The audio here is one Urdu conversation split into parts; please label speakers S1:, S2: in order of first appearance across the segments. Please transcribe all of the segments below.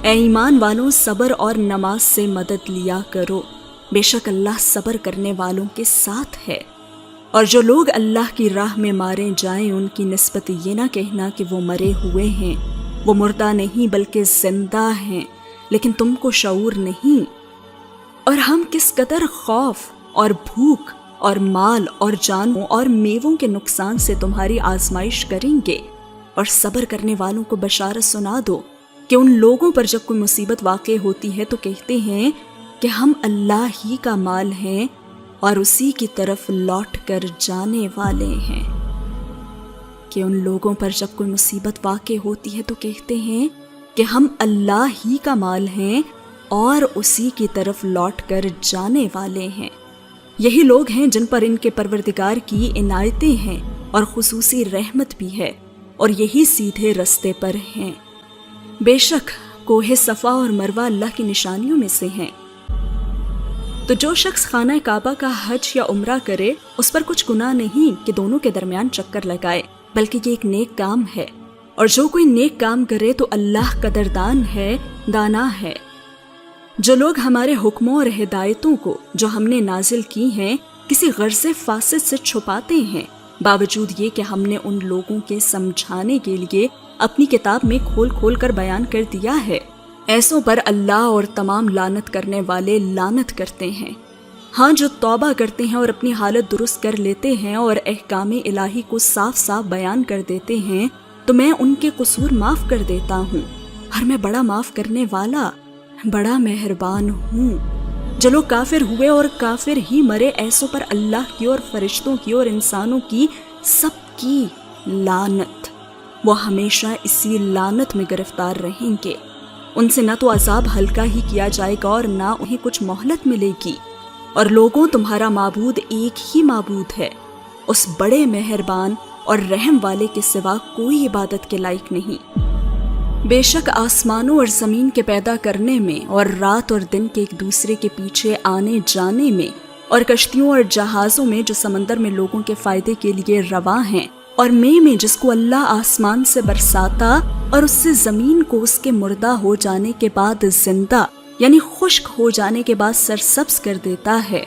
S1: اے ایمان والوں صبر اور نماز سے مدد لیا کرو، بے شک اللہ صبر کرنے والوں کے ساتھ ہے۔ اور جو لوگ اللہ کی راہ میں مارے جائیں ان کی نسبت یہ نہ کہنا کہ وہ مرے ہوئے ہیں، وہ مردہ نہیں بلکہ زندہ ہیں، لیکن تم کو شعور نہیں۔ اور ہم کس قدر خوف اور بھوک اور مال اور جانوں اور میووں کے نقصان سے تمہاری آزمائش کریں گے، اور صبر کرنے والوں کو بشارت سنا دو کہ ان لوگوں پر جب کوئی مصیبت واقع ہوتی ہے تو کہتے ہیں کہ ہم اللہ ہی کا مال ہیں اور اسی کی طرف لوٹ کر جانے والے ہیں۔ کہ ان لوگوں پر جب کوئی مصیبت واقع ہوتی ہے تو کہتے ہیں کہ ہم اللہ ہی کا مال ہیں اور اسی کی طرف لوٹ کر جانے والے ہیں۔ یہی لوگ ہیں جن پر ان کے پروردگار کی عنایتیں ہیں اور خصوصی رحمت بھی ہے، اور یہی سیدھے رستے پر ہیں۔ بے شک کوہ صفا اور مروہ اللہ کی نشانیوں میں سے ہیں۔ تو جو شخص خانہ کعبہ کا حج یا عمرہ کرے اس پر کچھ گناہ نہیں کہ دونوں کے درمیان چکر لگائے، بلکہ یہ ایک نیک کام ہے، اور جو کوئی نیک کام کرے تو اللہ قدردان ہے، دانا ہے۔ جو لوگ ہمارے حکموں اور ہدایتوں کو جو ہم نے نازل کی ہیں کسی غرض فاسد سے چھپاتے ہیں، باوجود یہ کہ ہم نے ان لوگوں کے سمجھانے کے لیے اپنی کتاب میں کھول کھول کر بیان کر دیا ہے، ایسوں پر اللہ اور تمام لعنت کرنے والے لعنت کرتے ہیں۔ ہاں جو توبہ کرتے ہیں اور اپنی حالت درست کر لیتے ہیں اور احکام الہی کو صاف صاف بیان کر دیتے ہیں تو میں ان کے قصور معاف کر دیتا ہوں، اور میں بڑا معاف کرنے والا، بڑا مہربان ہوں۔ جو لوگ کافر ہوئے اور کافر ہی مرے ایسوں پر اللہ کی اور فرشتوں کی اور انسانوں کی سب کی لعنت، وہ ہمیشہ اسی لعنت میں گرفتار رہیں گے۔ ان سے نہ تو عذاب ہلکا ہی کیا جائے گا اور نہ انہیں کچھ مہلت ملے گی۔ اور لوگوں تمہارا معبود ایک ہی معبود ہے، اس بڑے مہربان اور رحم والے کے سوا کوئی عبادت کے لائق نہیں۔ بے شک آسمانوں اور زمین کے پیدا کرنے میں اور رات اور دن کے ایک دوسرے کے پیچھے آنے جانے میں اور کشتیوں اور جہازوں میں جو سمندر میں لوگوں کے فائدے کے لیے رواں ہیں، اور میں جس کو اللہ آسمان سے برساتا اور اس سے زمین کو اس کے مردہ ہو جانے کے بعد زندہ یعنی خشک ہو جانے کے بعد سرسبز کر دیتا ہے،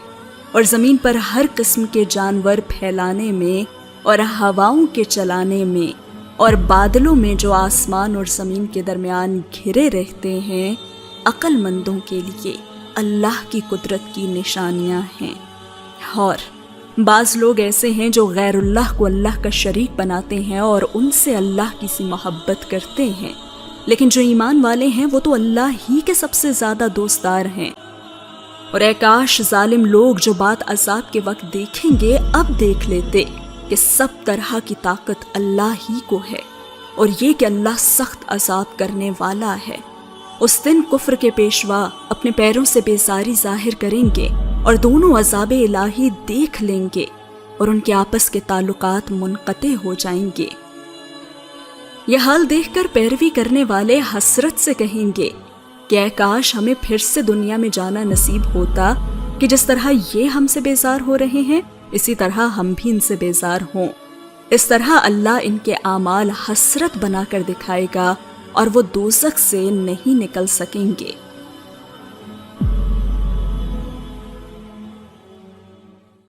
S1: اور زمین پر ہر قسم کے جانور پھیلانے میں اور ہواؤں کے چلانے میں اور بادلوں میں جو آسمان اور زمین کے درمیان گھرے رہتے ہیں، عقل مندوں کے لیے اللہ کی قدرت کی نشانیاں ہیں۔ اور بعض لوگ ایسے ہیں جو غیر اللہ کو اللہ کا شریک بناتے ہیں اور ان سے اللہ کی سی محبت کرتے ہیں، لیکن جو ایمان والے ہیں وہ تو اللہ ہی کے سب سے زیادہ دوستدار ہیں۔ اور اے کاش ظالم لوگ جو بات عذاب کے وقت دیکھیں گے اب دیکھ لیتے کہ سب طرح کی طاقت اللہ ہی کو ہے، اور یہ کہ اللہ سخت عذاب کرنے والا ہے۔ اس دن کفر کے پیشوا اپنے پیروں سے بیزاری ظاہر کریں گے اور دونوں عذاب الہی دیکھ لیں گے، اور ان کے آپس کے تعلقات منقطع ہو جائیں گے۔ یہ حال دیکھ کر پیروی کرنے والے حسرت سے کہیں گے کہ اے کاش ہمیں پھر سے دنیا میں جانا نصیب ہوتا کہ جس طرح یہ ہم سے بیزار ہو رہے ہیں اسی طرح ہم بھی ان سے بیزار ہوں۔ اس طرح اللہ ان کے اعمال حسرت بنا کر دکھائے گا اور وہ دوزخ سے نہیں نکل سکیں گے۔